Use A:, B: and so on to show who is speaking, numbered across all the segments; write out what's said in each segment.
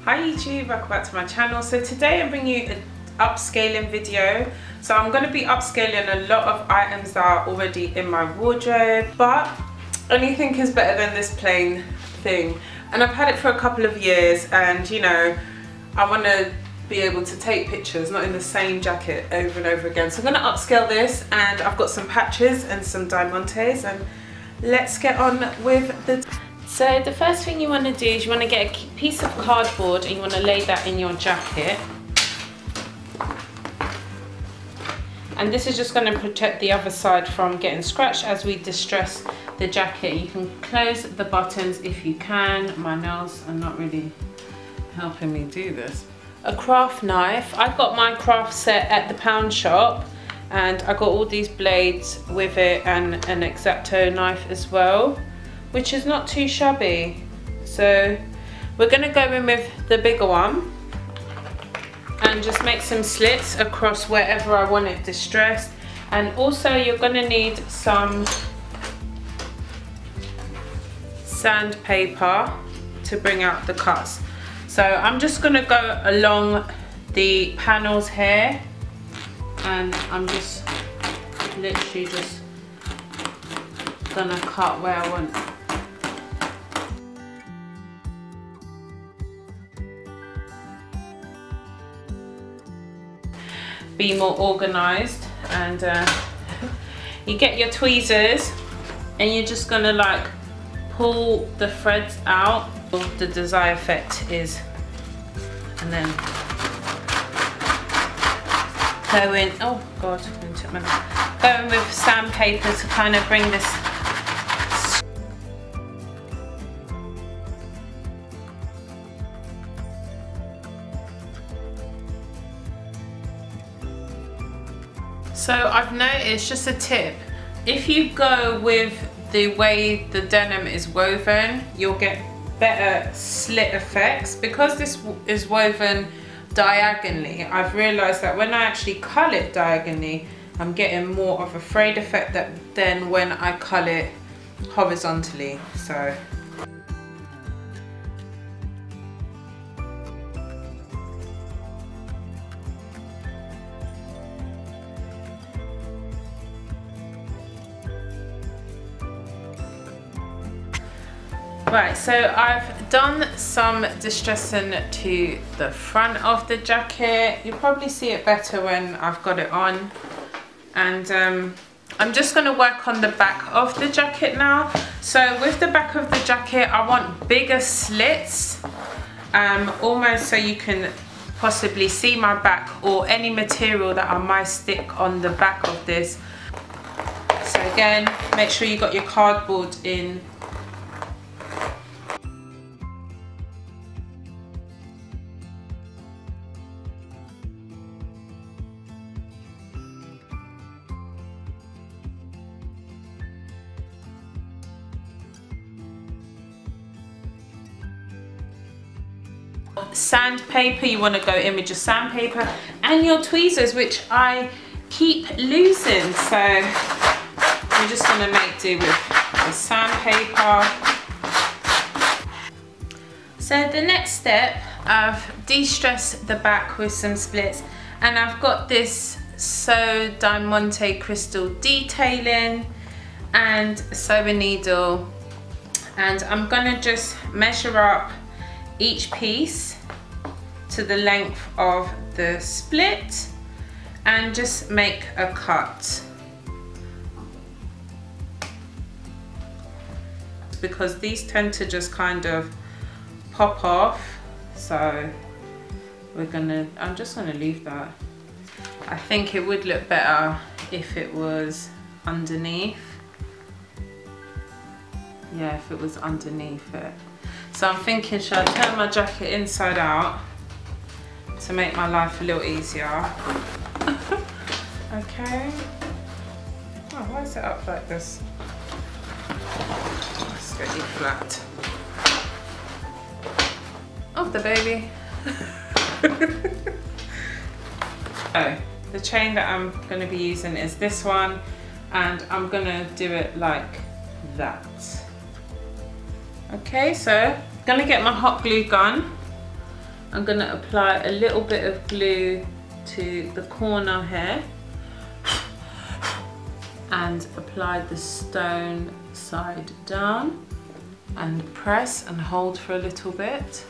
A: Hi YouTube, welcome back to my channel. So today I'm bringing you an upscaling video. So I'm going to be upscaling a lot of items that are already in my wardrobe, but anything is better than this plain thing. And I've had it for a couple of years, and you know, I want to be able to take pictures not in the same jacket over and over again. So I'm going to upscale this, and I've got some patches and some diamantes, and let's get on with the... So the first thing you want to do is you want to get a piece of cardboard and you want to lay that in your jacket. And this is just going to protect the other side from getting scratched as we distress the jacket. You can close the buttons if you can. My nails are not really helping me do this. A craft knife. I got my craft set at the pound shop, and I got all these blades with it and an X-Acto knife as well, which is not too shabby. So we're going to go in with the bigger one and just make some slits across wherever I want it distressed. And also you're going to need some sandpaper to bring out the cuts. So I'm just going to go along the panels here, and I'm just literally just gonna cut where I want. Be more organized, and you get your tweezers and you're just gonna like pull the threads out. The desired effect is, and then go in. Oh god, go in with sandpaper to kind of bring this. So I've noticed, just a tip, if you go with the way the denim is woven, you'll get better slit effects. Because this is woven diagonally, I've realized that when I actually cull it diagonally, I'm getting more of a frayed effect than when I cull it horizontally. So right, so I've done some distressing to the front of the jacket. You'll probably see it better when I've got it on. And I'm just going to work on the back of the jacket now. So with the back of the jacket, I want bigger slits, almost so you can possibly see my back or any material that I might stick on the back of this. So again, make sure you got your cardboard in. Sandpaper, you want to go in with your sandpaper and your tweezers, which I keep losing, so I'm just going to make do with the sandpaper. So the next step, I've de-stressed the back with some splits, and I've got this diamante crystal detailing and a sewing needle, and I'm going to just measure up each piece to the length of the split and just make a cut, because these tend to just kind of pop off. So I'm just gonna leave that. I think it would look better if it was underneath. Yeah, if it was underneath it. So I'm thinking, should I turn my jacket inside out to make my life a little easier? Okay. Oh, why is it up like this? Let's get you flat. Off the baby. So, the chain that I'm going to be using is this one, and I'm going to do it like that. Okay, so I'm going to get my hot glue gun I'm going to apply a little bit of glue to the corner here and apply the stone side down and press and hold for a little bit.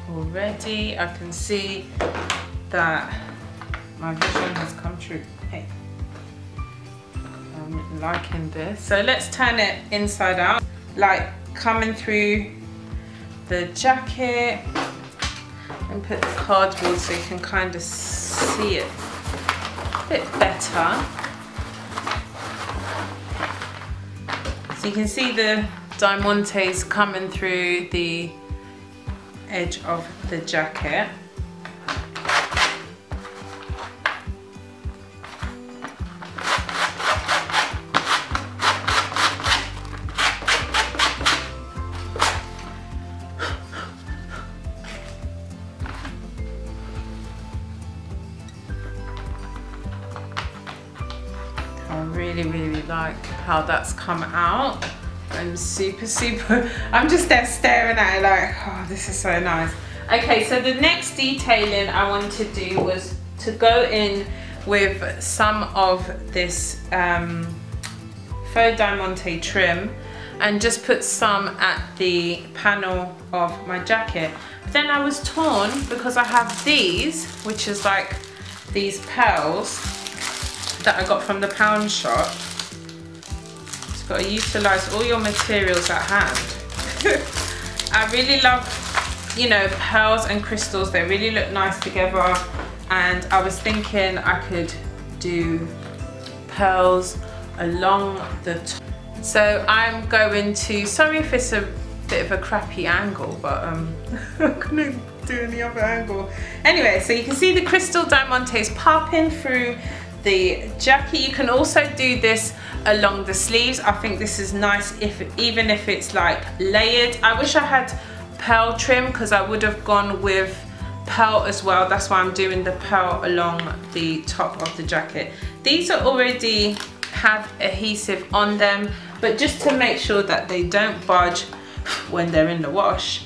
A: Already I can see that my vision has come true. Hey, I'm liking this. So let's turn it inside out, like coming through the jacket, and put the cardboard so you can kind of see it a bit better. So you can see the diamantes coming through the edge of the jacket. I really like how that's come out. I'm I'm just there staring at it like, oh, this is so nice. Okay, so the next detailing I wanted to do was to go in with some of this faux diamante trim and just put some at the panel of my jacket. But then I was torn because I have these, which is like these pearls that I got from the pound shop. Got to utilize all your materials at hand. I really love, you know, pearls and crystals. They really look nice together, and I was thinking I could do pearls along the top. So I'm going to, sorry if it's a bit of a crappy angle, but I couldn't do any other angle. Anyway, so you can see the crystal diamantes popping through the jacket. You can also do this along the sleeves. I think this is nice even if it's like layered. I wish I had pearl trim because I would have gone with pearl as well. That's why I'm doing the pearl along the top of the jacket. These are already have adhesive on them, but just to make sure that they don't budge when they're in the wash,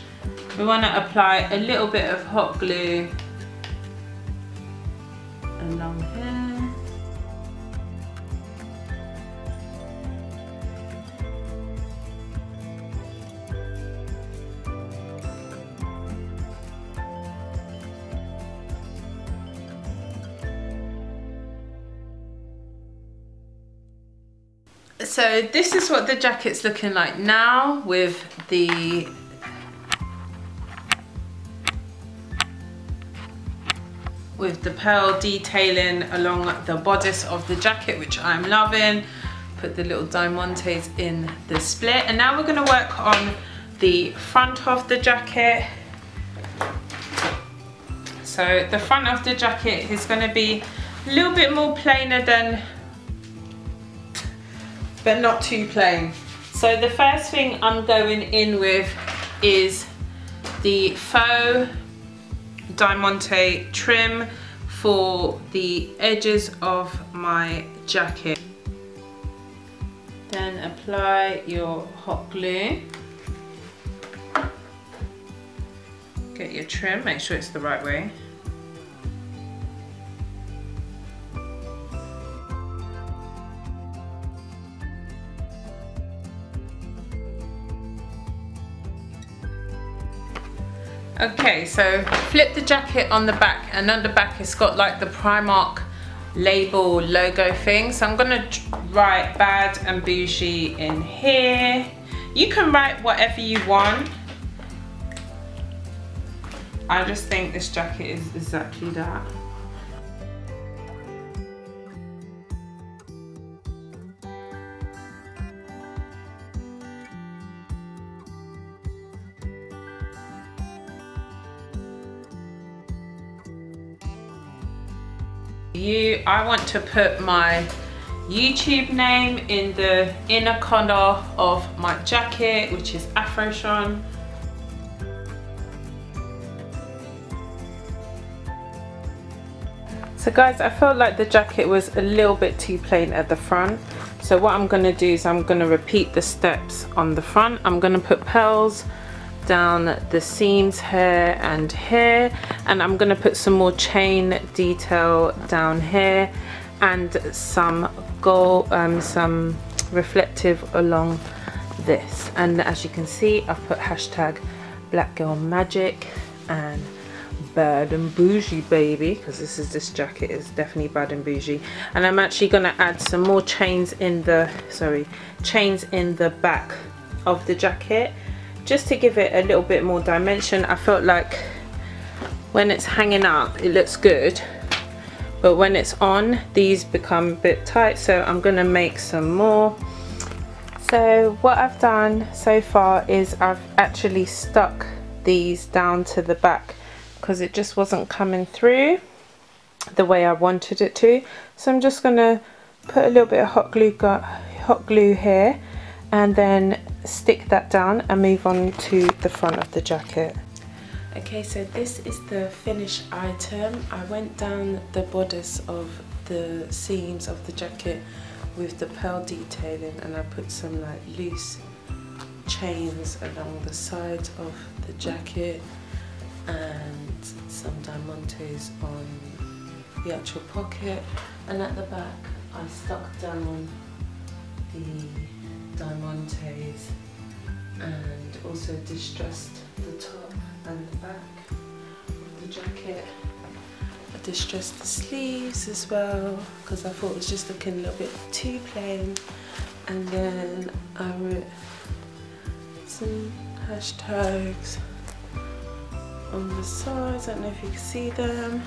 A: we want to apply a little bit of hot glue along here. So this is what the jacket's looking like now with the pearl detailing along the bodice of the jacket, which I'm loving. Put the little diamantes in the split, and now we're going to work on the front of the jacket. So the front of the jacket is going to be a little bit more plainer than, but not too plain. So the first thing I'm going in with is the faux diamante trim for the edges of my jacket. Then apply your hot glue. Get your trim, make sure it's the right way. Okay, so flip the jacket on the back, and on the back it's got like the Primark label logo thing. So I'm gonna write Bad and Bougie in here. You can write whatever you want. I just think this jacket is exactly that. I want to put my YouTube name in the inner corner of my jacket, which is Afro Shoon. So guys, I felt like the jacket was a little bit too plain at the front. So what I'm going to do is I'm going to repeat the steps on the front. I'm going to put pearls down the seams here and here, and I'm going to put some more chain detail down here and some gold, some reflective along this. And as you can see, I've put hashtag Black Girl Magic and bad and bougie, baby, because this jacket is definitely bad and bougie. And I'm actually going to add some more chains in the chains in the back of the jacket, just to give it a little bit more dimension. I felt like when it's hanging up it looks good, but when it's on, these become a bit tight, so I'm going to make some more. So what I've done so far is I've actually stuck these down to the back because it just wasn't coming through the way I wanted it to. So I'm just going to put a little bit of hot glue here and then stick that down and move on to the front of the jacket. Okay, so this is the finished item. I went down the bodice of the seams of the jacket with the pearl detailing, and I put some like loose chains along the sides of the jacket and some diamantes on the actual pocket, and at the back I stuck down the diamantes and also distressed the top and the back of the jacket. I distressed the sleeves as well because I thought it was just looking a little bit too plain, and then I wrote some hashtags on the sides, I don't know if you can see them,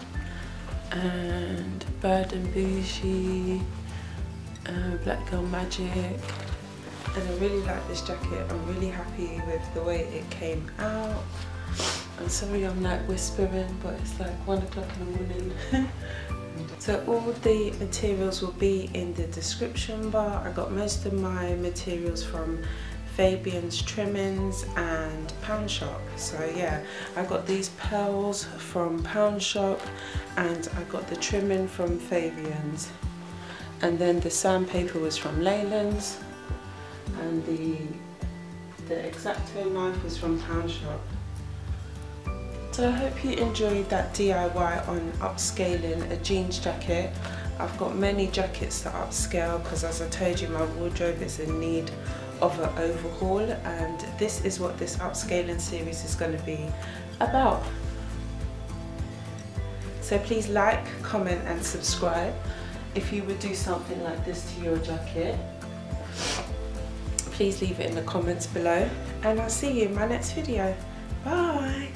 A: and bad and bougie, Black Girl Magic. And I really like this jacket. I'm really happy with the way it came out. I'm sorry I'm like whispering, but it's like 1 o'clock in the morning. So all the materials will be in the description bar. I got most of my materials from Fabian's Trimmings and Pound Shop. So yeah, I got these pearls from Pound Shop, and I got the trimming from Fabian's, and then the sandpaper was from Leyland's, and the X-Acto knife was from Pound Shop. So I hope you enjoyed that DIY on upscaling a jeans jacket. I've got many jackets to upscale because, as I told you, my wardrobe is in need of an overhaul, and this is what this upscaling series is going to be about. So please like, comment and subscribe if you would do something like this to your jacket. Please leave it in the comments below, and I'll see you in my next video. Bye!